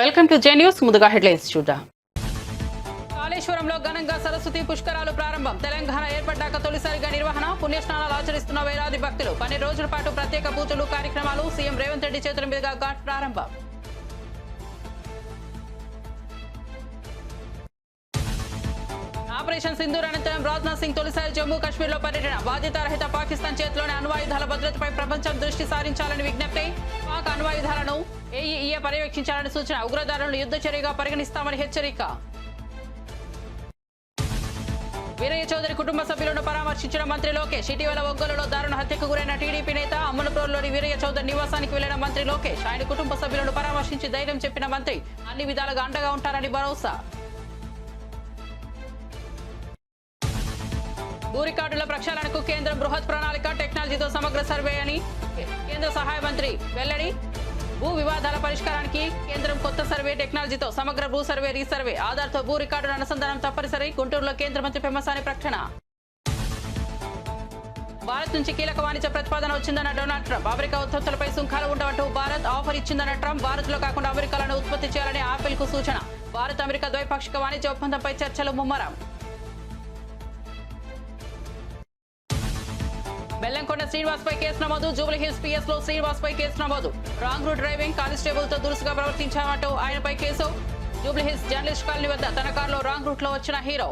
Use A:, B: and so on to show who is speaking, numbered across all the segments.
A: Welcome to J news. ముందుగా headlines చూద్దాం. కాళేశ్వరంలో ఘనంగా సరస్వతి పుష్కరాలు ప్రారంభం. తెలంగాణ ఏర్పడ్డాక తొలిసారిగా నిర్వహణ. పుణ్యస్నానాలు ఆచరిస్తున్న వేలాది భక్తులు. 12 రోజుల పాటు ప్రత్యేక పూజలు కార్యక్రమాలు. సీఎం రేవంత్ రెడ్డి చేతుల మీదుగా ఘాట్ ప్రారంభం. ఆపరేషన్ సింధూర్ అనంతరం రాజ్నాథ్ సింగ్ తొలిసారి జమ్మూ కాశ్మీర్లో పర్యటన. బాధ్యతారహిత పాకిస్తాన్ చేతిలోని అణ్వాయుధాల భద్రతపై ప్రపంచం దృష్టి సారించాలని విజ్ఞప్తి. పాక్ అణ్వాయుధాలను ఏఈఏ పర్యవేక్షించాలని సూచన. ఉగ్రదారులను యుద్ధ చర్యగా పరిగణిస్తామని హెచ్చరిక. వీరయ్య చౌదరి కుటుంబ సభ్యులను పరామర్శించిన మంత్రి లోకేష్. ఇటీవల ఒంగోలులో దారుణ హత్యకు గురైన టీడీపీ నేత అమ్మనప్రోలులోని వీరయ్య చౌదరి నివాసానికి వెళ్లిన మంత్రి లోకేష్. ఆయన కుటుంబ సభ్యులను పరామర్శించి ధైర్యం చెప్పిన మంత్రి అన్ని విధాలుగా అండగా ఉంటారని భరోసా. భూ రికార్డుల ప్రక్షాళనకు కేంద్రం బృహత్ ప్రణాళిక. టెక్నాలజీతో సమగ్ర సర్వే అని కేంద్ర సహాయ మంత్రి వెల్లడి. భూ వివాదాల పరిష్కారానికి కేంద్రం కొత్త సర్వే టెక్నాలజీతో సమగ్ర భూ సర్వే రీసర్వే ఆధార్తో భూ రికార్డుల అనుసంధానం తప్పనిసరి. గుంటూరులో కేంద్ర మంత్రి పెమ్మసాని ప్రకటన. భారత్ నుంచి కీలక వాణిజ్య ప్రతిపాదన వచ్చిందన్న డొనాల్డ్ ట్రంప్. అమెరికా ఉత్పత్తులపై సుంకాలు ఉండవంటూ భారత్ ఆఫర్ ఇచ్చిందన్న ట్రంప్. భారత్ లో కాకుండా అమెరికాలను ఉత్పత్తి చేయాలని ఆపిల్ కు సూచన. భారత్ అమెరికా ద్వైపాక్షిక వాణిజ్య ఒప్పందంపై చర్చలు ముమ్మరం. బెల్లంకొండ శ్రీనివాస్ పై కేసు నమోదు. జూబ్లీహిల్స్ పిఎస్ లో శ్రీనివాస్ పై కేసు నమోదు. రాంగ్ రూట్ డ్రైవింగ్, కానిస్టేబుల్ తో దురుసుగా ప్రవర్తించామంటూ ఆయనపై కేసు. జూబ్లీహిల్స్ జర్నలిస్ట్ కాలనీ వద్ద తన కారులో రాంగ్ రూట్ లో వచ్చిన హీరో.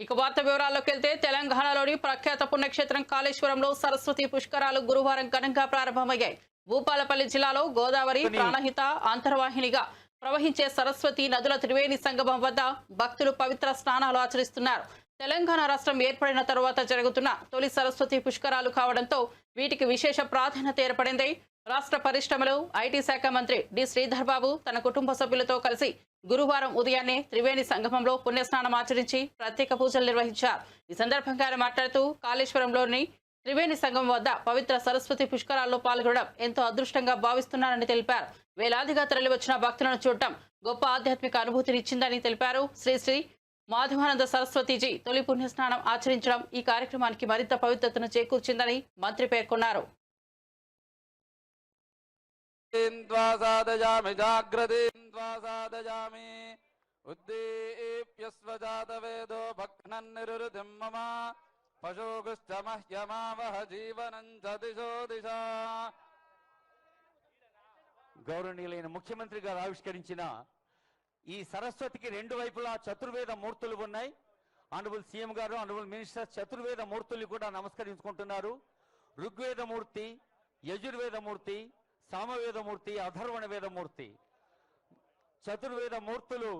A: ఇక వార్త వివరాల్లోకి వెళ్తే తెలంగాణలోని ప్రఖ్యాత పుణ్యక్షేత్రం కాళేశ్వరంలో సరస్వతి పుష్కరాలు గురువారం ఘనంగా ప్రారంభమయ్యాయి. భూపాలపల్లి జిల్లాలో గోదావరి ప్రాణహిత అంతర్వాహినిగా ప్రవహించే సరస్వతి నదుల త్రివేణి సంగమం వద్ద భక్తులు పవిత్ర స్నానాలు ఆచరిస్తున్నారు. తెలంగాణ రాష్ట్రం ఏర్పడిన తరువాత జరుగుతున్న తొలి సరస్వతి పుష్కరాలు కావడంతో వీటికి విశేష ప్రాధాన్యత ఏర్పడింది. రాష్ట్ర పరిశ్రమలు ఐటీ శాఖ మంత్రి డి శ్రీధర్ బాబు తన కుటుంబ సభ్యులతో కలిసి గురువారం ఉదయాన్నే త్రివేణి సంగమంలో పుణ్యస్నానం ఆచరించి ప్రత్యేక పూజలు నిర్వహించారు. ఈ సందర్భంగా ఆయన మాట్లాడుతూ కాళేశ్వరంలోని త్రివేణి సంగమం వద్ద పవిత్ర సరస్వతి పుష్కరాల్లో పాల్గొనడం ఎంతో అదృష్టంగా భావిస్తున్నారని తెలిపారు. వేలాదిగా తరలివచ్చిన భక్తులను చూడటం గొప్ప ఆధ్యాత్మిక అనుభూతినిచ్చిందని తెలిపారు. శ్రీ శ్రీ మాధవానంద సరస్వతిజీ తొలి పుణ్యస్నానం ఆచరించడం ఈ కార్యక్రమానికి మరింత పవిత్రతను చేకూర్చిందని మంత్రి పేర్కొన్నారు.
B: గౌరవనీయులైన ముఖ్యమంత్రి గారు ఆవిష్కరించిన ఈ సరస్వతికి రెండు వైపులా చతుర్వేద మూర్తులు ఉన్నాయి. ఆనరబుల్ సీఎం గారు, ఆనరబుల్ మినిస్టర్ చతుర్వేద మూర్తులు కూడా నమస్కరించుకుంటున్నారు. ఋగ్వేదమూర్తి, యజుర్వేదమూర్తి, సామవేదమూర్తి, అథర్వణ వేదమూర్తి, చతుర్వేద మూర్తులు.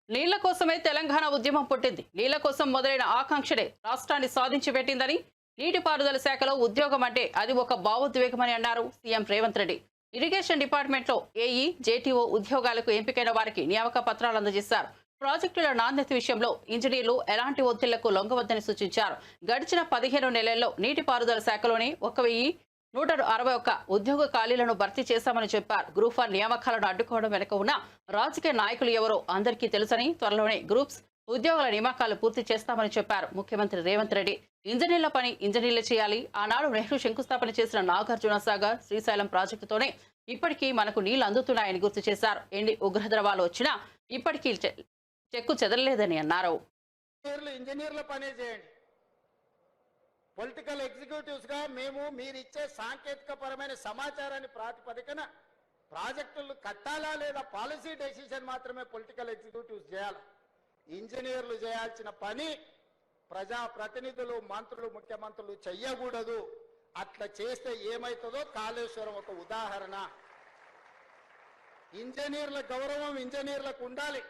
A: నీళ్ల కోసమే తెలంగాణ ఉద్యమం పుట్టింది. నీళ్ల కోసం మొదలైన ఆకాంక్షనే రాష్ట్రాన్ని సాధించి పెట్టిందని, నీటిపారుదల శాఖలో ఉద్యోగం అంటే అది ఒక భావోద్వేగమని అన్నారు సీఎం రేవంత్ రెడ్డి. ఇరిగేషన్ డిపార్ట్మెంట్లో ఏఈ, జేటీఓ ఉద్యోగాలకు ఎంపికైన వారికి నియామక పత్రాలు అందజేశారు. ప్రాజెక్టుల నాణ్యత విషయంలో ఇంజనీర్లు ఎలాంటి ఒత్తిళ్లకు లొంగవద్దని సూచించారు. గడిచిన 15 నెలల్లో నీటిపారుదల శాఖలోనే 1161 ఉద్యోగ ఖాళీలను భర్తీ చేశామని చెప్పారు. గ్రూప్ 1 నియామకాలను అడ్డుకోవడం వెనుక ఉన్న రాజకీయ నాయకులు ఎవరో అందరికీ తెలుసని, త్వరలోనే గ్రూప్స్ ఉద్యోగుల నియామకాలు పూర్తి చేస్తామని చెప్పారు ముఖ్యమంత్రి రేవంత్ రెడ్డి. ఇంజనీర్ల పని ఇంజనీర్లు చేయాలి. ఆనాడు నెహ్రూ శంకుస్థాపన చేసిన నాగార్జున సాగర్, శ్రీశైలం ప్రాజెక్టుతోనే ఇప్పటికీ మనకు నీళ్లు అందుతున్నాయని గుర్తు చేశారు. ఎన్ని ఉగ్రద్రవాలు వచ్చినా ఇప్పటికీ చెక్కు చెదరలేదని అన్నారు.
C: ఇంజనీర్ల పనే చేయండి. పొలిటికల్ ఎగ్జిక్యూటివ్స్ గా మేము మీరిచ్చే సాంకేతిక పరమైన సమాచారాన్ని ప్రాతిపదికన ప్రాజెక్టులు కట్టాలా లేదా పాలసీ డెసిషన్ మాత్రమే పొలిటికల్ ఎగ్జిక్యూటివ్స్ చేయాలి. ఇంజనీర్లు చేయాల్సిన పని ప్రజాప్రతినిధులు, మంత్రులు, ముఖ్యమంత్రులు చెయ్యకూడదు. అట్లా చేస్తే ఏమవుతుందో కాళేశ్వరం ఒక ఉదాహరణ. ఇంజనీర్ల గౌరవం ఇంజనీర్లకు ఉండాలి.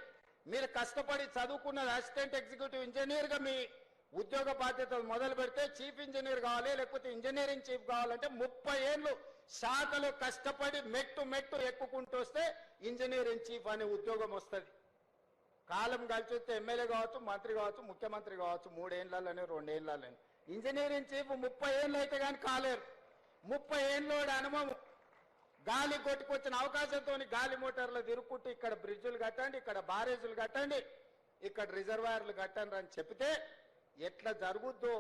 C: మీరు కష్టపడి చదువుకున్న అసిస్టెంట్ ఎగ్జిక్యూటివ్ ఇంజనీర్గా మీ ఉద్యోగ బాధ్యతలు మొదలు పెడితే చీఫ్ ఇంజనీర్ కావాలి, లేకపోతే ఇంజనీరింగ్ చీఫ్ కావాలంటే 30 ఏళ్ళు శాఖలో కష్టపడి మెట్టు ఎక్కుకుంటూ వస్తే ఇంజనీరింగ్ చీఫ్ అనే ఉద్యోగం వస్తుంది. కాలం కలిసి వస్తే ఎమ్మెల్యే కావచ్చు, మంత్రి కావచ్చు, ముఖ్యమంత్రి కావచ్చు, 3 ఏళ్లలోనే 2 ఏళ్లలోనే. ఇంజనీరింగ్ చీఫ్ 30 ఏళ్ళు అయితే కానీ కాలేరు. 30 ఏళ్ళోడి అనుభవం, గాలి కొట్టుకొచ్చిన అవకాశంతో గాలి మోటార్లు తిరుక్కుంటూ ఇక్కడ బ్రిడ్జులు కట్టండి, ఇక్కడ బారేజులు కట్టండి, ఇక్కడ రిజర్వాయర్లు కట్టండి అని చెప్తే ఎట్లా జరుగుద్దో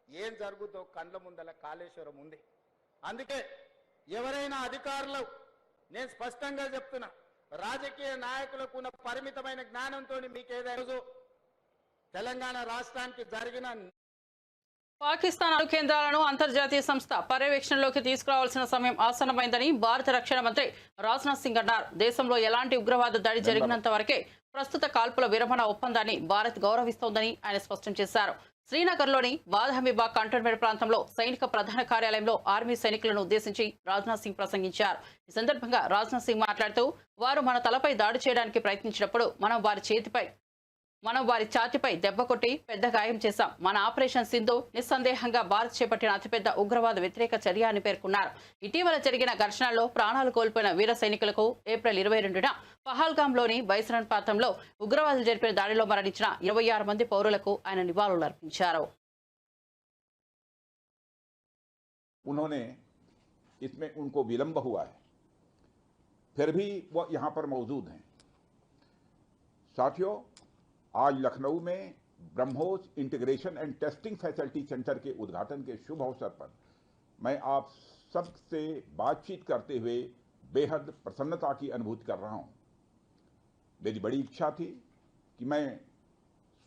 C: ఏం జరుగుతో కండ్ల ముందల కాళేశ్వరం ఉంది. అందుకే ఎవరైనా అధికారులు, నేను స్పష్టంగా చెప్తున్నా, రాజకీయ నాయకులకు ఉన్న పరిమితమైన జ్ఞానంతో మీకు ఏదైనా తెలంగాణ రాష్ట్రానికి జరిగిన
A: పాకిస్తాన్ అణు కేంద్రాలను అంతర్జాతీయ సంస్థ పర్యవేక్షణలోకి తీసుకురావాల్సిన సమయం ఆసన్నమైందని భారత రక్షణ మంత్రి రాజ్నాథ్ సింగ్ అన్నారు. దేశంలో ఎలాంటి ఉగ్రవాద దాడి జరిగినంత వరకే ప్రస్తుత కాల్పుల విరమణ ఒప్పందాన్ని భారత్ గౌరవిస్తోందని ఆయన స్పష్టం చేశారు. శ్రీనగర్లోని బాదహమీబాగ్ కంటోన్మెంట్ ప్రాంతంలో సైనిక ప్రధాన కార్యాలయంలో ఆర్మీ సైనికులను ఉద్దేశించి రాజ్నాథ్ సింగ్ ప్రసంగించారు. ఈ సందర్భంగా రాజ్నాథ్ సింగ్ మాట్లాడుతూ, వారు మన తలపై దాడి చేయడానికి ప్రయత్నించినప్పుడు మనం వారి ఛాతీపై దెబ్బ కొట్టి పెద్ద గాయం చేశాం. మన ఆపరేషన్ సింధు నిస్సందేహంగా భారత్ చేపట్టిన అతిపెద్ద ఉగ్రవాద వ్యతిరేక చర్య అని పేర్కొన్నారు. ఇటీవల జరిగిన ఘర్షణల్లో ప్రాణాలు కోల్పోయిన వీర సైనికులకు ఏప్రిల్ 22న పహల్గాంలోని బైసరన్ ప్రాంతంలో ఉగ్రవాదులు జరిపిన దాడిలో మరణించిన 26 మంది పౌరులకు ఆయన నివాళులర్పించారు.
D: उन्होंने इसमें उनको विलंब हुआ है, फिर भी वो यहाँ पर मौजूद हैं। साथियों, आज लखनऊ में BrahMos integration and testing facility centre के उद्घाटन के शुभ अवसर पर मैं आप सबसे बातचीत करते हुए बेहद प्रसन्नता की अनुभूति कर रहा हूं। मेरी बड़ी इच्छा थी कि मैं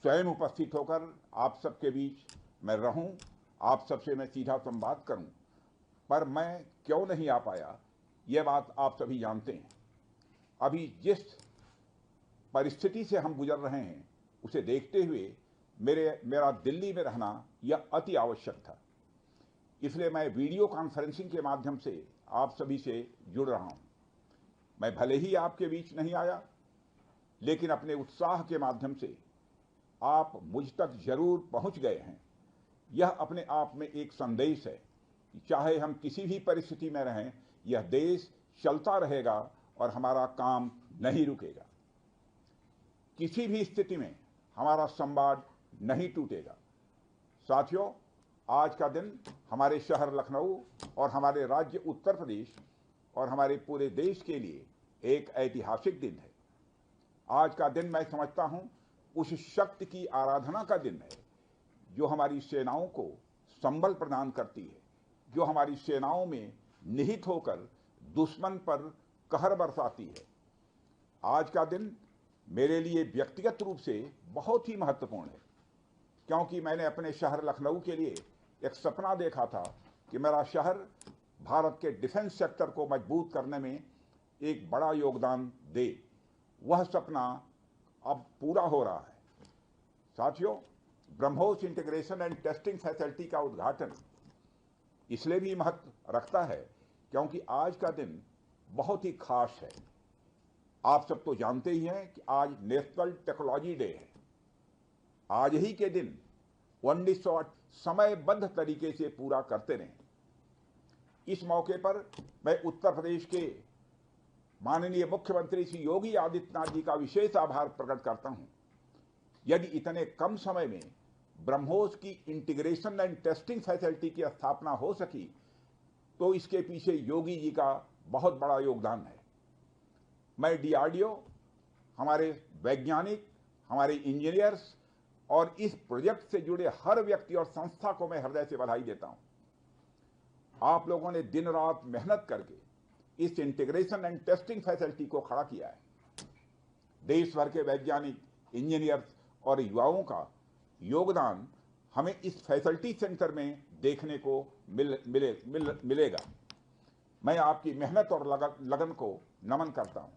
D: स्वयं उपस्थित होकर आप सबके बीच मैं रहूं, आप सबसे मैं सीधा संवाद करूं, पर मैं क्यों नहीं आ पाया, यह बात आप सभी जानते हैं। अभी जिस परिस्थिति से हम गुजर रहे हैं उसे देखते हुए मेरा दिल्ली में रहना यह अति आवश्यक था। इसलिए मैं वीडियो कॉन्फ्रेंसिंग के माध्यम से आप सभी से जुड़ रहा हूं। मैं भले ही आपके बीच नहीं आया, लेकिन अपने उत्साह के माध्यम से आप मुझ तक जरूर पहुंच गए हैं। यह अपने आप में एक संदेश है कि चाहे हम किसी भी परिस्थिति में रहें, यह देश चलता रहेगा और हमारा काम नहीं रुकेगा। किसी भी स्थिति में हमारा संवाद नहीं टूटेगा। साथियों, आज का दिन हमारे शहर लखनऊ और हमारे राज्य उत्तर प्रदेश और हमारे पूरे देश के लिए एक ऐतिहासिक दिन है। आज का दिन मैं समझता हूं उस शक्ति की आराधना का दिन है जो हमारी सेनाओं को संबल प्रदान करती है, जो हमारी सेनाओं में निहित होकर दुश्मन पर कहर बरसाती है। आज का दिन मेरे लिए व्यक्तिगत रूप से बहुत ही महत्वपूर्ण है, क्योंकि मैंने अपने शहर लखनऊ के लिए एक सपना देखा था कि मेरा शहर भारत के डिफेंस सेक्टर को मजबूत करने में एक बड़ा योगदान दे। वह सपना अब पूरा हो रहा है। साथियों, BrahMos integration and testing facility का उद्घाटन इसलिए भी महत्व रखता है क्योंकि आज का दिन बहुत ही खास है। आप सब तो जानते ही हैं कि आज नेशनल टेक्नोलॉजी डे है। आज ही के दिन 1908 समयबद्ध तरीके से पूरा करते रहे। इस मौके पर मैं उत्तर प्रदेश के माननीय मुख्यमंत्री श्री योगी आदित्यनाथ जी का विशेष आभार प्रकट करता हूं। यदि इतने कम समय में ब्रह्मोस की इंटीग्रेशन एंड टेस्टिंग फैसिलिटी की स्थापना हो सकी, तो इसके पीछे योगी जी का बहुत बड़ा योगदान है। मैं डीआरडीओ, हमारे वैज्ञानिक, हमारे इंजीनियर्स और इस प्रोजेक्ट से जुड़े हर व्यक्ति और संस्था को मैं हृदय से बधाई देता हूं। आप लोगों ने दिन रात मेहनत करके इस इंटीग्रेशन एंड टेस्टिंग फैसिलिटी को खड़ा किया है। देश भर के वैज्ञानिक, इंजीनियर्स और युवाओं का योगदान हमें इस फैसिलिटी सेंटर में देखने को मिलेगा। मैं आपकी मेहनत और लगन को नमन करता हूं।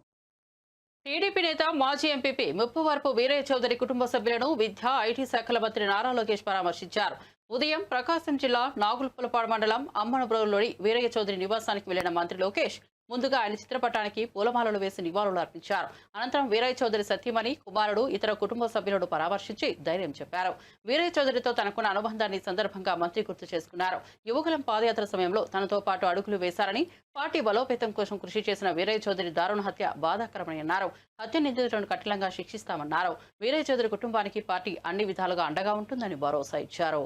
A: టీడీపీ నేత మాజీ ఎంపీపీ ముప్పవరపు వీరయ్య చౌదరి కుటుంబ సభ్యులను విద్యా, ఐటీ శాఖల మంత్రి నారా లోకేష్ పరామర్శించారు. ఉదయం ప్రకాశం జిల్లా నాగులపులపాడు మండలం అమ్మనబ్రోలులోని వీరయ్య చౌదరి నివాసానికి వెళ్లిన మంత్రి లోకేష్ ముందుగా ఆయన చిత్రపటానికి పూలమాలలు వేసి నివాళులు అర్పించారు. అనంతరం వీరయ్య చౌదరి సతీమణి, కుమారుడు, ఇతర కుటుంబ సభ్యులను పరామర్శించి ధైర్యం చెప్పారు. వీరయ్య చౌదరితో తనకున్న అనుబంధాన్ని సందర్భంగా మంత్రి గుర్తు చేసుకున్నారు. యువకులం పాదయాత్ర సమయంలో తనతో పాటు అడుగులు వేశారని, పార్టీ బలోపేతం కోసం కృషి చేసిన వీరయ్య చౌదరి దారుణ హత్య బాధాకరమని అన్నారు. హత్య నిందితులను కఠినంగా శిక్షిస్తామన్నారు. వీరయ్య చౌదరి కుటుంబానికి పార్టీ అన్ని విధాలుగా అండగా ఉంటుందని భరోసా ఇచ్చారు.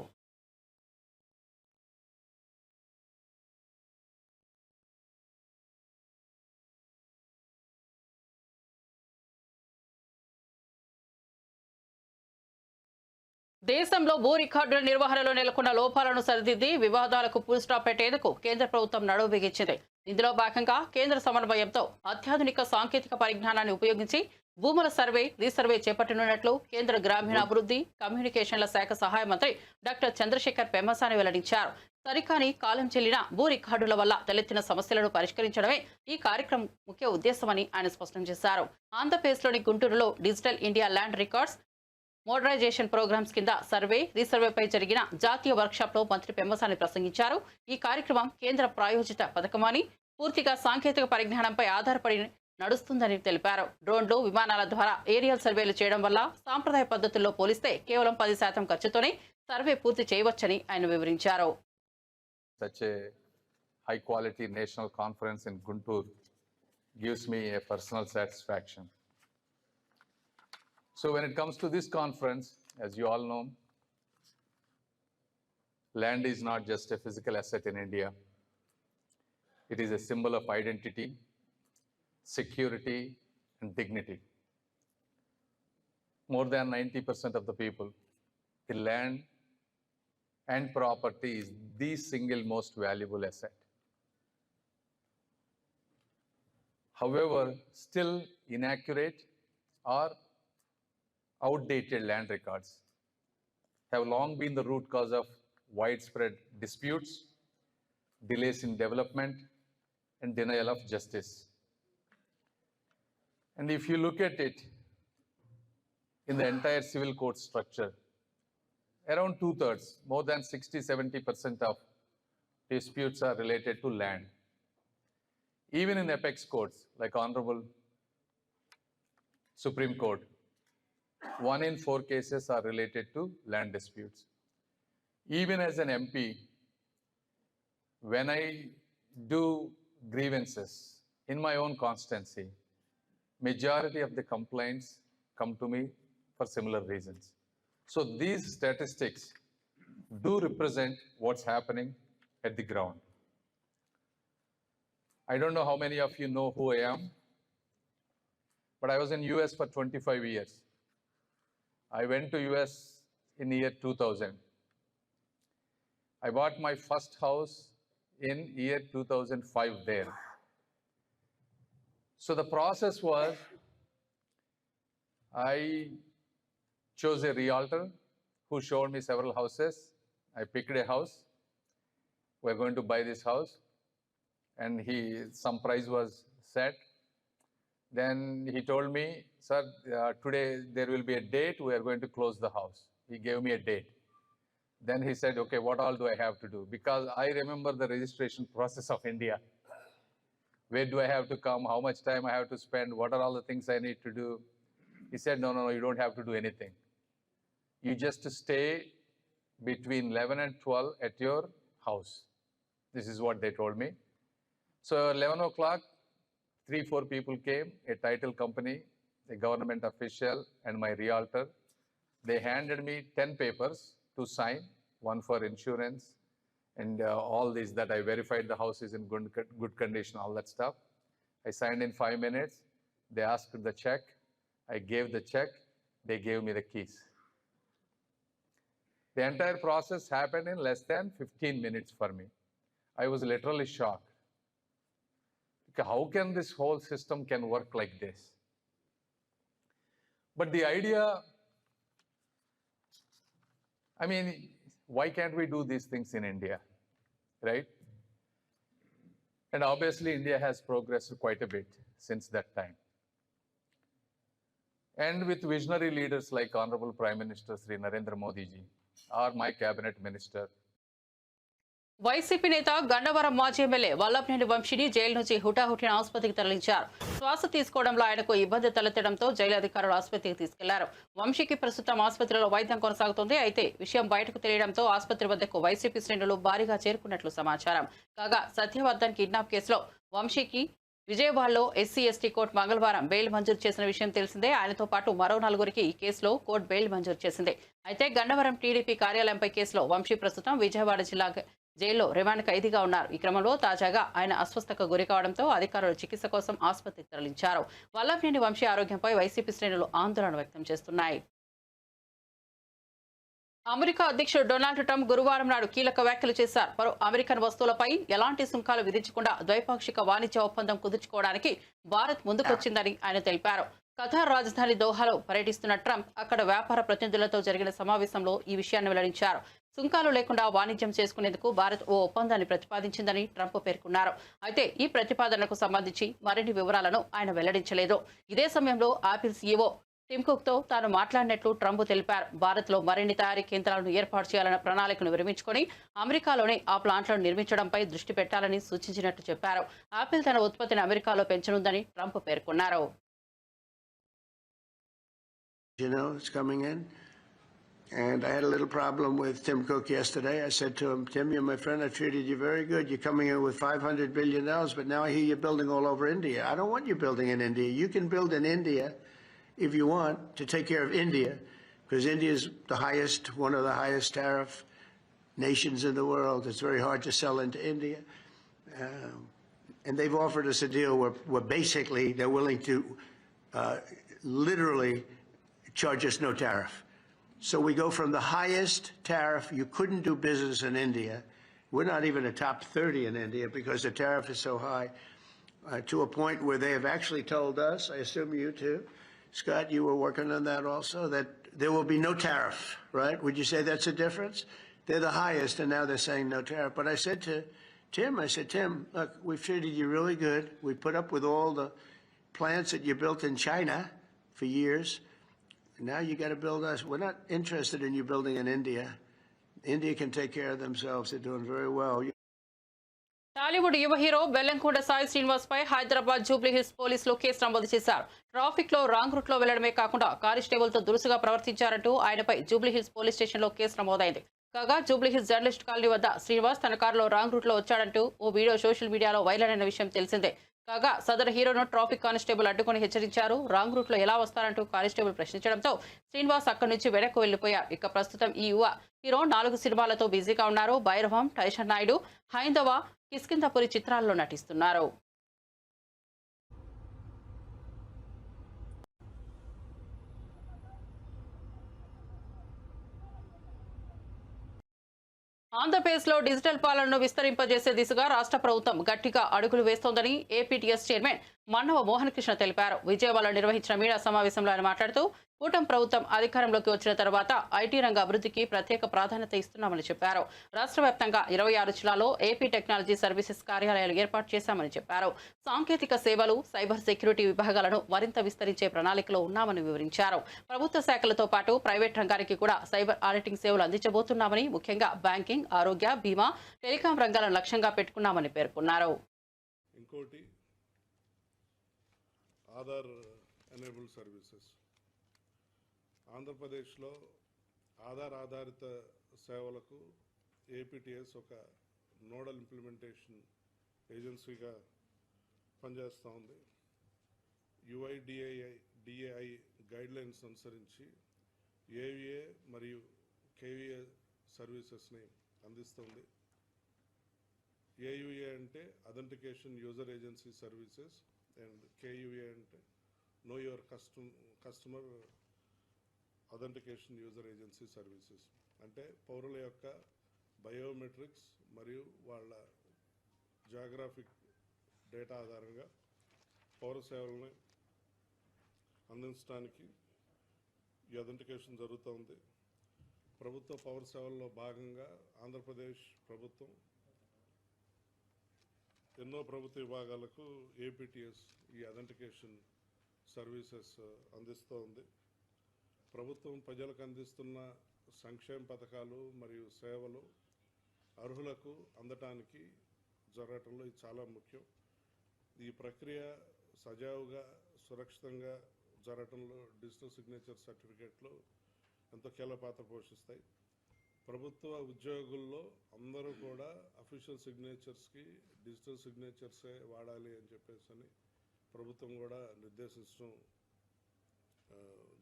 A: దేశంలో భూ రికార్డుల నిర్వహణలో నెలకొన్న లోపాలను సరిదిద్ది వివాదాలకు ఫుల్ స్టాప్ పెట్టేందుకు కేంద్ర ప్రభుత్వం నడుం బిగించింది. ఇందులో భాగంగా కేంద్ర సమన్వయంతో అత్యాధునిక సాంకేతిక పరిజ్ఞానాన్ని ఉపయోగించి భూముల సర్వే, రీసర్వే చేపట్టనున్నట్లు కేంద్ర గ్రామీణాభివృద్ధి, కమ్యూనికేషన్ల శాఖ సహాయ మంత్రి డాక్టర్ చంద్రశేఖర్ పెమ్మసాని వెల్లడించారు. సరికాని కాలం చెల్లిన భూ రికార్డుల వల్ల తలెత్తిన సమస్యలను పరిష్కరించడమే ఈ కార్యక్రమం ముఖ్య ఉద్దేశమని ఆయన స్పష్టం చేశారు. ఆంధ్రప్రదేశ్లోని గుంటూరులో digital India land records modernisation programmes కింద సర్వే, రీసర్వేపై జరిగిన జాతీయ వర్క్షాప్లో మంత్రి పెమ్మసాని ప్రసంగించారు. ఈ కార్యక్రమం కేంద్ర ప్రాయోజిత పథకమని, పూర్తిగా సాంకేతిక పరిజ్ఞానంపై ఆధారపడి నడుస్తుందని తెలిపారు. డ్రోన్లు, విమానాల ద్వారా ఏరియల్ సర్వేలు చేయడం వల్ల సాంప్రదాయ పద్ధతుల్లో పోలిస్తే కేవలం 10% ఖర్చుతోనే సర్వే పూర్తి చేయవచ్చని ఆయన వివరించారు.
E: Such a high quality national conference in Guntur gives me a personal satisfaction. So when it comes to this conference, as you all know, land is not just a physical asset in India. It is a symbol of identity, security, and dignity. More than 90% of the people, the land and property is the single most valuable asset. However, still inaccurate or outdated land records have long been the root cause of widespread disputes, delays in development, and denial of justice. And if you look at it in the entire civil court structure, around 2/3, more than 60-70% of disputes are related to land. Even in apex courts, like Honorable Supreme Court, 1 in 4 cases are related to land disputes. Even as an MP, when I do grievances in my own constituency, majority of the complaints come to me for similar reasons. So these statistics do represent what's happening at the ground. I don't know how many of you know who I am, but I was in US for 25 years. I went to US in year 2000. I bought my first house in year 2005 there. So the process was, I chose a realtor who showed me several houses. I picked a house. We're going to buy this house. And some price was set. Then he told me, sir, today there will be a date. We are going to close the house. He gave me a date. Then he said, okay, what all do I have to do? Because I remember the registration process of India. Where do I have to come? How much time I have to spend? What are all the things I need to do? He said, no, you don't have to do anything. You just stay between 11 and 12 at your house. This is what they told me. So 11 o'clock, 3-4 people came, a title company, a government official, and my realtor. They handed me 10 papers to sign, one for insurance, and all these that I verified the house is in good condition, all that stuff. I signed in 5 minutes. They asked the check. I gave the check. They gave me the keys. The entire process happened in less than 15 minutes for me. I was literally shocked. How can this whole system can work like this? But the idea, I mean, why can't we do these things in India, right? And obviously India has progressed quite a bit since that time. And with visionary leaders like Honorable Prime Minister Sri Narendra Modi ji, or my cabinet minister.
A: YCP నేత గన్నవరం మాజీ MLA Vallabhaneni వంశీని jail నుంచి హుటాహుటిన ఆసుపత్రికి తరలించారు. శ్వాస తీసుకోవడంలో ఆయనకు ఇబ్బంది తలెత్తడంతో జైలు అధికారులు ఆసుపత్రికి తీసుకెళ్లారు. వంశీకి ప్రస్తుతం ఆసుపత్రిలో వైద్యం కొనసాగుతోంది. అయితే విషయం బయటకు తెలియడంతో ఆసుపత్రి వద్దకు వైసీపీ శ్రేణులు భారీగా చేరుకున్నట్లు సమాచారం. కాగా సత్యవర్ధన్ కిడ్నాప్ కేసులో వంశీకి విజయవాడలో ఎస్సీ/ఎస్టీ కోర్టు మంగళవారం బెయిల్ మంజూరు చేసిన విషయం తెలిసిందే. ఆయనతో పాటు మరో 4గురికి ఈ కేసులో కోర్టు బెయిల్ మంజూరు చేసింది. అయితే గన్నవరం టీడీపీ కార్యాలయంపై కేసులో వంశీ ప్రస్తుతం విజయవాడ జిల్లా జైల్లో రిమాండ్ ఖైదీగా ఉన్నారు. ఈ క్రమంలో తాజాగా ఆయన అస్వస్థతకు గురి కావడంతో అధికారులు చికిత్స కోసం ఆసుపత్రికి తరలించారు. వల్లభనేని వంశీ ఆరోగ్యంపై వైసీపీ శ్రేణులు ఆందోళన వ్యక్తం చేస్తున్నాయి. అమెరికా అధ్యక్షుడు డొనాల్డ్ ట్రంప్ గురువారం నాడు కీలక వ్యాఖ్యలు చేశారు. మరో అమెరికన్ వస్తువులపై ఎలాంటి సుంకాలు విధించకుండా ద్వైపాక్షిక వాణిజ్య ఒప్పందం కుదుర్చుకోవడానికి భారత్ ముందుకొచ్చిందని ఆయన తెలిపారు. ఖతార్ రాజధాని దోహాలో పర్యటిస్తున్న ట్రంప్ అక్కడ వ్యాపార ప్రతినిధులతో జరిగిన సమావేశంలో ఈ విషయాన్ని వెల్లడించారు. సుంకాలు లేకుండా వాణిజ్యం చేసుకునేందుకు భారత్ ఓ ఒప్పందాన్ని ప్రతిపాదించిందని ట్రంప్ పేర్కొన్నారు. అయితే ఈ ప్రతిపాదనకు సంబంధించి మరిన్ని వివరాలను ఆయన వెల్లడించలేదు. ఇదే సమయంలో ఆపిల్ సీఈఓ టిమ్ కుక్ తో తాను మాట్లాడినట్లు ట్రంప్ తెలిపారు. భారత్ లో మరిన్ని తయారీ కేంద్రాలను ఏర్పాటు చేయాలన్న ప్రణాళికను విరమించుకొని అమెరికాలోనే ఆ ప్లాంట్లను నిర్మించడంపై దృష్టి పెట్టాలని సూచించినట్లు చెప్పారు. ఆపిల్ తన ఉత్పత్తిని అమెరికాలో పెంచనుందని ట్రంప్ పేర్కొన్నారు.
F: It's coming in. And I had a little problem with Tim Cook yesterday. I said to him, Tim, you're my friend. I treated you very good. You're coming in with $500 billion, but now I hear you're building all over India. I don't want you building in India. You can build in India if you want to take care of India, because India is one of the highest tariff nations in the world. It's very hard to sell into India. And they've offered us a deal where basically they're willing to literally charge us no tariff. So we go from the highest tariff, you couldn't do business in India. We're not even a top 30 in India because the tariff is so high, to a point where they have actually told us, I assume you too, Scott, you were working on that also, that there will be no tariff, right? Would you say that's a difference? They're the highest, and now they're saying no tariff. But I said to Tim, Tim, look, we've treated you really good. We put up with all the plants that you built in China for years. Now you got to build us. We're not interested in you building in India. India can take care of themselves. They're doing very well.
A: Tollywood యువ hero Bellamkonda Sai Srinivas పై Hyderabad Jubilee hills పోలీసులు case నమోదు చేశారు. Traffic లో wrong route లో వెళ్లడమే కాకుండా constable తో దురుసుగా ప్రవర్తించారంటూ ఆయనపై జూబ్లీ హిల్స్ పోలీస్ స్టేషన్ లో కేసు నమోదైంది. కాగా జూబ్లీ హిల్స్ జర్నలిస్ట్ కాలనీ వద్ద శ్రీనివాస్ తన కారులో రాంగ్ రూట్ లో వచ్చాడంటూ ఓ వీడియో సోషల్ మీడియాలో వైరల్ అయిన విషయం తెలిసిందే. కాగా సదరు హీరోను ట్రాఫిక్ కానిస్టేబుల్ అడ్డుకొని హెచ్చరించారు. రాంగ్ రూట్ లో ఎలా వస్తారంటూ కానిస్టేబుల్ ప్రశ్నించడంతో శ్రీనివాస్ అక్కడి నుంచి వెనక్కు వెళ్లిపోయారు. ఇక ప్రస్తుతం ఈ యువ హీరో 4 సినిమాలతో బిజీగా ఉన్నారు. భైరవం, టైషన్ నాయుడు, హైందవ, కిష్కింధపురి చిత్రాల్లో నటిస్తున్నారు. ఆంధ్రప్రదేశ్లో డిజిటల్ పాలనను విస్తరింపజేసే దిశగా రాష్ట్ర ప్రభుత్వం గట్టిగా అడుగులు వేస్తోందని ఏపీటీఎస్ చైర్మన్ మన్నవ మోహన్ కృష్ణ తెలిపారు. విజయవాడలో నిర్వహించిన మీడియా సమావేశంలో ఆయన మాట్లాడుతూ కూటమి ప్రభుత్వం అధికారంలోకి వచ్చిన తర్వాత ఐటీ రంగ అభివృద్ధికి ప్రత్యేక ప్రాధాన్యత ఇస్తున్నామని చెప్పారు. రాష్ట్ర వ్యాప్తంగా 26 జిల్లాల్లో ఏపీ టెక్నాలజీ సర్వీసెస్ కార్యాలయాలు ఏర్పాటు చేశామని చెప్పారు. సాంకేతిక సేవలు, సైబర్ సెక్యూరిటీ విభాగాలను మరింత విస్తరించే ప్రణాళికలో ఉన్నామని వివరించారు. ప్రభుత్వ శాఖలతో పాటు ప్రైవేట్ రంగానికి కూడా సైబర్ ఆడిటింగ్ సేవలు అందించబోతున్నామని, ముఖ్యంగా బ్యాంకింగ్, ఆరోగ్య, బీమా, టెలికాం రంగాలను లక్ష్యంగా పెట్టుకున్నామని పేర్కొన్నారు.
G: ఇంకోటి ఆధార్ ఎనేబుల్డ్ సర్వీసెస్. ఆంధ్రప్రదేశ్లో ఆధార్ ఆధారిత సేవలకు ఏపీటీఎస్ ఒక నోడల్ ఇంప్లిమెంటేషన్ ఏజెన్సీగా పనిచేస్తూ ఉంది. యుఐడిఏఐ గైడ్లైన్స్ అనుసరించి ఏవిఏ మరియు కేవిఏ సర్వీసెస్ని అందిస్తుంది. ఏయుఏ అంటే authentication user agency services and KUA అంటే know your customer authentication user agency services. అంటే పౌరుల యొక్క బయోమెట్రిక్స్ మరియు వాళ్ళ జాగ్రాఫిక్ డేటా ఆధారంగా పౌర సేవలను అందించడానికి ఈ అథెంటికేషన్ జరుగుతోంది. ప్రభుత్వ పౌర సేవల్లో భాగంగా ఆంధ్రప్రదేశ్ ప్రభుత్వం ఎన్నో ప్రభుత్వ విభాగాలకు ఏపీటీఎస్ ఈ అథెంటికేషన్ సర్వీసెస్ అందిస్తూ ఉంది. ప్రభుత్వం ప్రజలకు అందిస్తున్న సంక్షేమ పథకాలు మరియు సేవలు అర్హులకు అందటానికి జరగటంలో ఇది చాలా ముఖ్యం. ఈ ప్రక్రియ సజావుగా, సురక్షితంగా జరగటంలో డిజిటల్ సిగ్నేచర్ సర్టిఫికేట్లు ఎంతో కీలక పాత్ర పోషిస్తాయి. ప్రభుత్వ ఉద్యోగుల్లో అందరూ కూడా అఫీషియల్ సిగ్నేచర్స్కి డిజిటల్ సిగ్నేచర్సే వాడాలి అని చెప్పేసి అని ప్రభుత్వం కూడా నిర్దేశించడం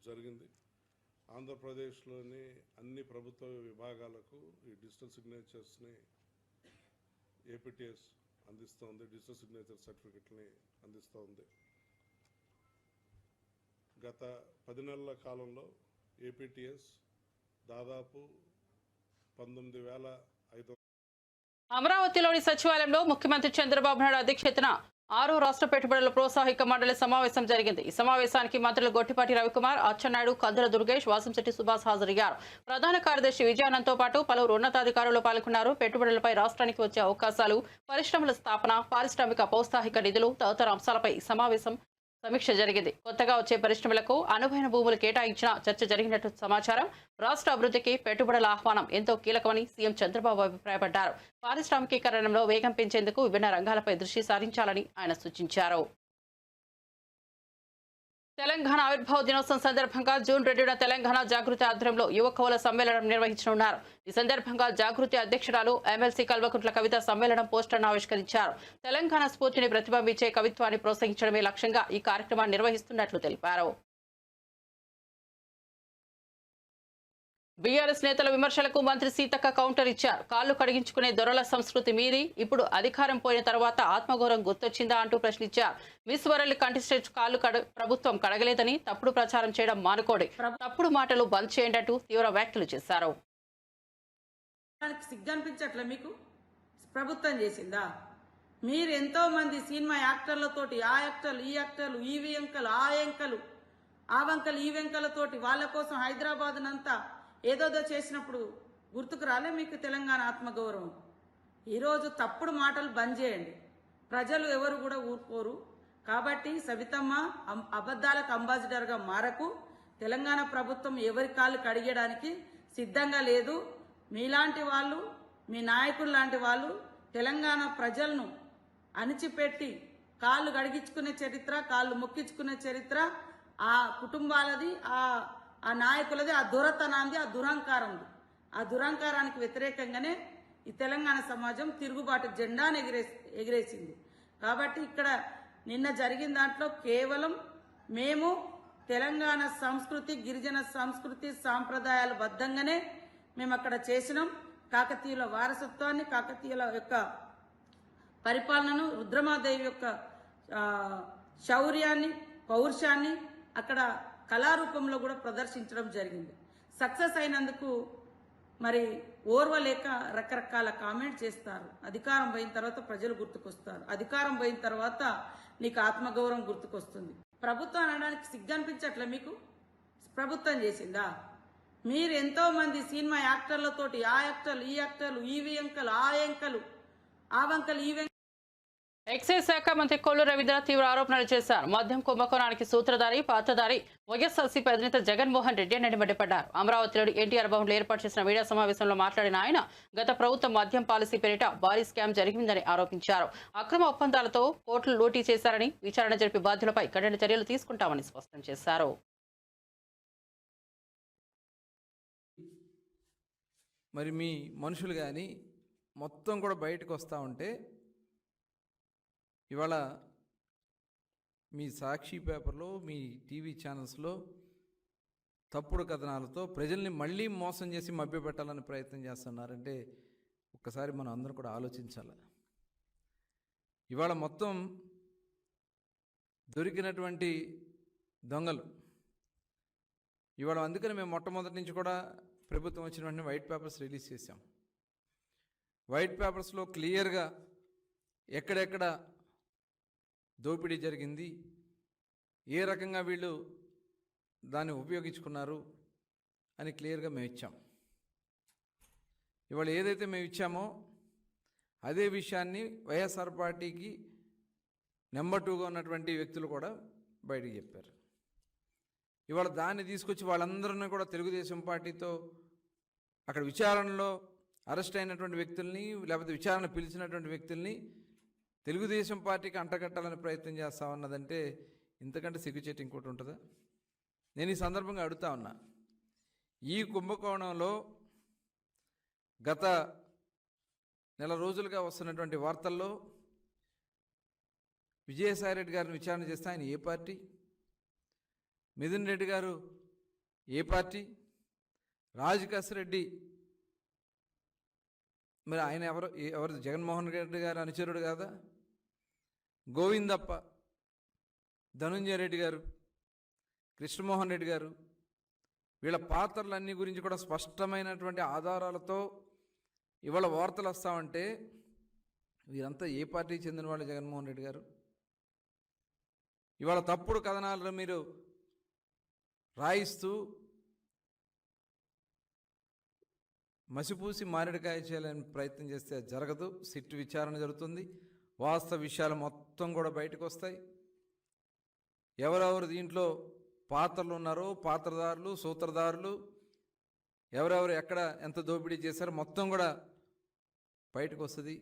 G: జరిగింది. ఆంధ్రప్రదేశ్లోని అన్ని ప్రభుత్వ విభాగాలకు ఈ డిజిటల్ సిగ్నేచర్స్ని ఏపీటీఎస్ అందిస్తోంది, డిజిటల్ సిగ్నేచర్ సర్టిఫికెట్ని అందిస్తోంది. గత 10 నెలల కాలంలో ఏపీటీఎస్ దాదాపు 19,500.
A: అమరావతిలోని సచివాలయంలో ముఖ్యమంత్రి చంద్రబాబు నాయుడు అధ్యక్షతన 6 రాష్ట్ర పెట్టుబడుల ప్రోత్సాహక మండలి సమావేశం జరిగింది. ఈ సమావేశానికి మంత్రులు గొట్టిపాటి రవికుమార్, అచ్చెన్నాయుడు, కందుల దుర్గేష్, వాసంశెట్టి సుభాష్ హాజరయ్యారు. ప్రధాన కార్యదర్శి విజయానంద్తో పాటు పలువురు ఉన్నతాధికారులు పాల్గొన్నారు. పెట్టుబడులపై రాష్ట్రానికి వచ్చే అవకాశాలు, పరిశ్రమల స్థాపన, పారిశ్రామిక ప్రోత్సాహక నిధులు తదితర అంశాలపై ఈ సమావేశం సమీక్ష జరిగింది. కొత్తగా వచ్చే పరిశ్రమలకు అనువైన భూములు కేటాయించిన చర్చ జరిగినట్టు సమాచారం. రాష్ట్ర అభివృద్ధికి పెట్టుబడుల ఆహ్వానం ఎంతో కీలకమని సీఎం చంద్రబాబు అభిప్రాయపడ్డారు. పారిశ్రామికీకరణలో వేగం పెంచేందుకు విభిన్న రంగాలపై దృష్టి సారించాలని ఆయన సూచించారు. తెలంగాణ ఆవిర్భావ దినోత్సవం సందర్భంగా జూన్ 2న తెలంగాణ జాగృతి ఆధ్వర్యంలో యువ కవుల సమ్మేళనం నిర్వహించనున్నారు. ఈ సందర్భంగా జాగృతి అధ్యక్షురాలు ఎమ్మెల్సీ కల్వకుంట్ల కవిత సమ్మేళనం పోస్టర్ను ఆవిష్కరించారు. తెలంగాణ స్ఫూర్తిని ప్రతిబింబించే కవిత్వాన్ని ప్రోత్సహించడమే లక్ష్యంగా ఈ కార్యక్రమాన్ని నిర్వహిస్తున్నట్లు తెలిపారు. బీఆర్ఎస్ నేతల విమర్శలకు మంత్రి సీతక్క కౌంటర్ ఇచ్చారు. కాళ్లు కడిగించుకునే దొరల సంస్కృతి మీరి ఇప్పుడు అధికారం పోయిన తర్వాత ఆత్మగౌరవం గుర్తొచ్చిందా అంటూ ప్రశ్నించారు. మిస్ వరల్డ్ కంటెస్టెంట్ కాళ్లు ప్రభుత్వం కడగలేదని తప్పుడు ప్రచారం చేయడం మానుకోండి, తప్పుడు మాటలు బంద్ చేయండి అంటూ తీవ్ర వ్యాఖ్యలు చేశారు.
H: సిగ్గనిపించట్లే మీకు? ప్రభుత్వం చేసిందా? మీరు ఎంతో మంది సినిమా యాక్టర్లతోటి ఆ యాక్టర్లు ఈ యాక్టర్లు ఈ వెంకలు ఆ వెంకలు ఆ వంకలు ఈ వెంకలతోటి వాళ్ళ కోసం హైదరాబాద్నంతా ఏదోదో చేసినప్పుడు గుర్తుకు రాలే మీకు తెలంగాణ ఆత్మగౌరవం? ఈరోజు తప్పుడు మాటలు బంద్ చేయండి. ప్రజలు ఎవరు కూడా ఊరుకోరు. కాబట్టి సవితమ్మ అబద్ధాలకు అంబాసిడర్గా మారకు. తెలంగాణ ప్రభుత్వం ఎవరి కాళ్ళు కడిగడానికి సిద్ధంగా లేదు. మీలాంటి వాళ్ళు, మీ నాయకులు లాంటి వాళ్ళు తెలంగాణ ప్రజలను అణిచిపెట్టి కాళ్ళు కడిగించుకునే చరిత్ర, కాళ్ళు మొక్కించుకునే చరిత్ర ఆ కుటుంబాలది, ఆ నాయకులది, ఆ దొరతనాంది, ఆ దురహంకారంది. ఆ దురహంకారానికి వ్యతిరేకంగానే ఈ తెలంగాణ సమాజం తిరుగుబాటు జెండాను ఎగిరేసింది. కాబట్టి ఇక్కడ నిన్న జరిగిన దాంట్లో కేవలం మేము తెలంగాణ సంస్కృతి, గిరిజన సంస్కృతి, సాంప్రదాయాల బద్ధంగానే మేము అక్కడ చేసినాం. కాకతీయుల వారసత్వాన్ని, కాకతీయుల యొక్క పరిపాలనను, రుద్రమాదేవి యొక్క శౌర్యాన్ని, పౌరుషాన్ని అక్కడ కళారూపంలో కూడా ప్రదర్శించడం జరిగింది. సక్సెస్ అయినందుకు మరి ఓర్వలేక రకరకాల కామెంట్ చేస్తారు. అధికారం పోయిన తర్వాత ప్రజలు గుర్తుకొస్తారు. అధికారం పోయిన తర్వాత నీకు ఆత్మగౌరవం గుర్తుకొస్తుంది. ప్రభుత్వం అనడానికి సిగ్గనిపించట్లే మీకు? ప్రభుత్వం చేసిందా? మీరు ఎంతో మంది సినిమా యాక్టర్లతోటి ఆ యాక్టర్లు ఈ యాక్టర్లు ఈ వెంకలు ఆ వెంకలు ఆ వంకలు ఈ వెంకలు.
A: ఎక్సైజ్ శాఖ మంత్రి కొల్లు రవీంద్ర తీవ్ర ఆరోపణలు చేశారు. మద్యం కుంభకోణానికి సూత్రధారి, పాత్రధారి వైఎస్ఆర్సీపీ అధినేత జగన్మోహన్ రెడ్డి అని మండిపడ్డారు. అమరావతిలోని ఎన్టీఆర్ భవన్లో ఏర్పాటు చేసిన మీడియా సమావేశంలో మాట్లాడిన ఆయన గత ప్రభుత్వం మద్యం పాలసీ పేరిట భారీ స్కామ్ జరిగిందని ఆరోపించారు. అక్రమ ఒప్పందాలతో కోట్లు లూటీ చేశారని, విచారణ జరిపి బాధ్యులపై కఠిన చర్యలు తీసుకుంటామని స్పష్టం చేశారు.
I: మరి మీ మనుషులు కానీ మొత్తం కూడా బయటకు వస్తూ ఉంటే ఇవాళ మీ సాక్షి పేపర్లో, మీ టీవీ ఛానల్స్లో తప్పుడు కథనాలతో ప్రజల్ని మళ్ళీ మోసం చేసి మభ్యపెట్టాలని ప్రయత్నం చేస్తున్నారంటే ఒక్కసారి మనం అందరం కూడా ఆలోచించాలి. ఇవాళ మొత్తం దొరికినటువంటి దొంగలు ఇవాళ, అందుకని మేము మొట్టమొదటి నుంచి కూడా ప్రభుత్వం వచ్చిన వెంటనే వైట్ పేపర్స్ రిలీజ్ చేశాం. వైట్ పేపర్స్లో క్లియర్గా ఎక్కడెక్కడ దోపిడీ జరిగింది, ఏ రకంగా వీళ్ళు దాన్ని ఉపయోగించుకున్నారు అని క్లియర్గా మేము ఇచ్చాం. ఇవాళ ఏదైతే మేము ఇచ్చామో అదే విషయాన్ని వైఎస్ఆర్ పార్టీకి నెంబర్ 2గా ఉన్నటువంటి వ్యక్తులు కూడా బయటికి చెప్పారు. ఇవాళ దాన్ని తీసుకొచ్చి వాళ్ళందరినీ కూడా తెలుగుదేశం పార్టీతో అక్కడ విచారణలో అరెస్ట్ అయినటువంటి వ్యక్తుల్ని, లేకపోతే విచారణ పిలిచినటువంటి వ్యక్తుల్ని తెలుగుదేశం పార్టీకి అంటగట్టాలని ప్రయత్నం చేస్తా ఉన్నదంటే ఇంతకంటే సిగ్గుచేటు ఇంకోటి ఉంటుందా? నేను ఈ సందర్భంగా అడుగుతా ఉన్నా. ఈ కుంభకోణంలో గత నెల రోజులుగా వస్తున్నటువంటి వార్తల్లో విజయసాయిరెడ్డి గారిని విచారణ చేస్తే ఆయన ఏ పార్టీ, మిథున్ రెడ్డి గారు ఏ పార్టీ, రాజకేశ్ రెడ్డి మరి ఆయన ఎవరు జగన్మోహన్ రెడ్డి గారు అనుచరుడు కాదా? గోవిందప్ప, ధనుంజయ రెడ్డి గారు, కృష్ణమోహన్ రెడ్డి గారు, వీళ్ళ పాత్రలన్నీ గురించి కూడా స్పష్టమైనటువంటి ఆధారాలతో ఇవాళ వార్తలు వస్తామంటే వీరంతా ఏ పార్టీకి చెందిన వాళ్ళు జగన్మోహన్ రెడ్డి గారు? ఇవాళ తప్పుడు కథనాలను మీరు రాయిస్తూ మసిపూసి మారేడుకాయ చేయాలని ప్రయత్నం చేస్తే అది జరగదు. సిట్ విచారణ జరుగుతుంది, వాస్తవ విషయాలు మొత్తం కూడా బయటకు వస్తాయి. ఎవరెవరు దీంట్లో పాత్రలు ఉన్నారో, పాత్రదారులు, సూత్రధారులు, ఎవరెవరు ఎక్కడ ఎంత దోపిడీ చేశారో మొత్తం కూడా బయటకు వస్తుంది.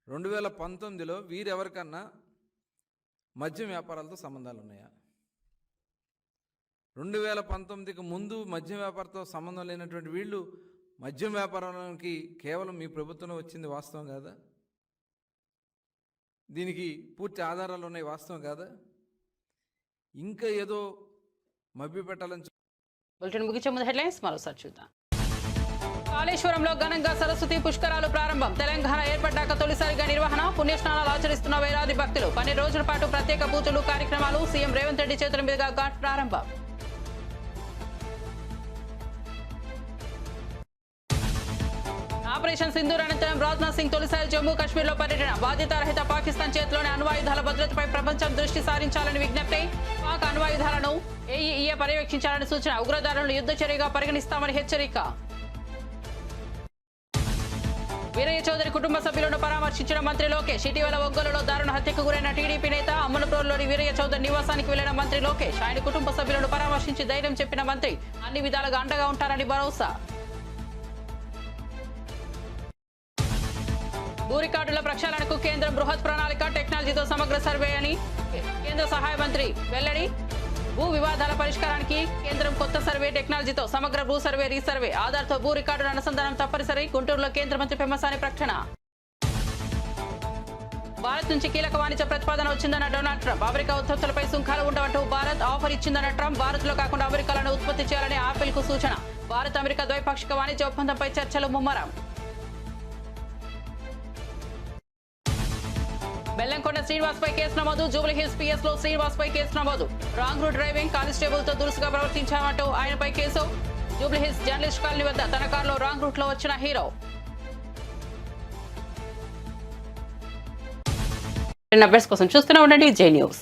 I: 2019లో వీరెవరికన్నా మద్యం వ్యాపారాలతో సంబంధాలు ఉన్నాయా? 2019కి ముందు మద్యం వ్యాపారంతో సంబంధం లేనటువంటి వీళ్ళు మద్యం వ్యాపారానికి కేవలం మీ ప్రభుత్వంలో వచ్చింది వాస్తవం కాదా? దీనికి పూర్తి ఆధారాలు ఉన్నాయి, వాస్తవం కాదా? ఇంకా ఏదో మభ్య పెట్టాలని
A: బులెటిన్ ముగించే ముందు హెడ్లైన్స్ మరోసారి చూద్దాం. కాళేశ్వరంలో ఘనంగా సరస్వతి పుష్కరాలు ప్రారంభం. తెలంగాణ ఏర్పడ్డాక తొలిసారిగా నిర్వహణ. పుణ్యస్నానాలు ఆచరిస్తున్న వేలాది భక్తులు. 12 రోజుల పాటు ప్రత్యేక పూజలు, కార్యక్రమాలు. సీఎం రేవంత్ రెడ్డి చేతుల మీదుగా ఘాట్ ప్రారంభం. ఆపరేషన్ సింధూర్ అనంతరం రాజ్నాథ్ సింగ్ తొలిసారి జమ్మూ కాశ్మీర్లో పర్యటన. బాధ్యతారహిత పాకిస్తాన్ చేతిలోని అణ్వాయుధాల భద్రతపై ప్రపంచం దృష్టి సారించాలని విజ్ఞప్తి. పాక్ అణ్వాయుధాలను ఏఈఏ పర్యవేక్షించాలని సూచన. ఉగ్రదారులను యుద్ధ చర్యగా పరిగణిస్తామని హెచ్చరిక. వీరయ్య చౌదరి కుటుంబ సభ్యులను పరామర్శించిన మంత్రి లోకేష్. ఇటీవల ఒంగోలులో దారుణ హత్యకు గురైన టీడీపీ నేత అమ్మనప్రోలులోని వీరయ్య చౌదరి నివాసానికి వెళ్లిన మంత్రి లోకేష్. ఆయన కుటుంబ సభ్యులను పరామర్శించి ధైర్యం చెప్పిన మంత్రి అన్ని విధాలుగా అండగా ఉంటారని భరోసా. భూ రికార్డుల ప్రక్షాళనకు కేంద్రం బృహత్ ప్రణాళిక, టెక్నాలజీతో సమగ్ర సర్వే అని కేంద్ర సహాయ మంత్రి వెల్లడి. భూ వివాదాల పరిష్కారానికి కేంద్రం కొత్త సర్వే టెక్నాలజీతో సమగ్ర భూ సర్వే, రీసర్వే ఆధార్తో భూ రికార్డుల అనుసంధానం తప్పనిసరి. గుంటూరులో కేంద్ర మంత్రి పెమ్మసాని ప్రకటన. భారత్ నుంచి కీలక వాణిజ్య ప్రతిపాదన వచ్చిందన్న డొనాల్డ్ ట్రంప్. అమెరికా ఉత్పత్తులపై సుంకాలు ఉండవంటూ భారత్ ఆఫర్ ఇచ్చిందన్న ట్రంప్. భారత్లో కాకుండా అమెరికాలను ఉత్పత్తి చేయాలని ఆపిల్ కు సూచన. భారత్ అమెరికా ద్వైపాక్షిక వాణిజ్య ఒప్పందంపై చర్చలు ముమ్మరం. బెల్లంకొండ శ్రీనివాస్ పై కేసు నమోదు. జూబ్లీహిల్స్ పిఎస్ లో శ్రీనివాస్ పై కేసు నమోదు. రాంగ్ రూట్ డ్రైవింగ్, కానిస్టేబుల్ తో దురుసుగా ప్రవర్తించామంటూ ఆయనపై కేసు. జూబ్లీహిల్స్ జర్నలిస్ట్ కాలనీ వద్ద తన కారులో రాంగ్ రూట్ లో వచ్చిన హీరో. అప్డేట్స్ కోసం చూస్తూనే ఉండండి జై న్యూస్.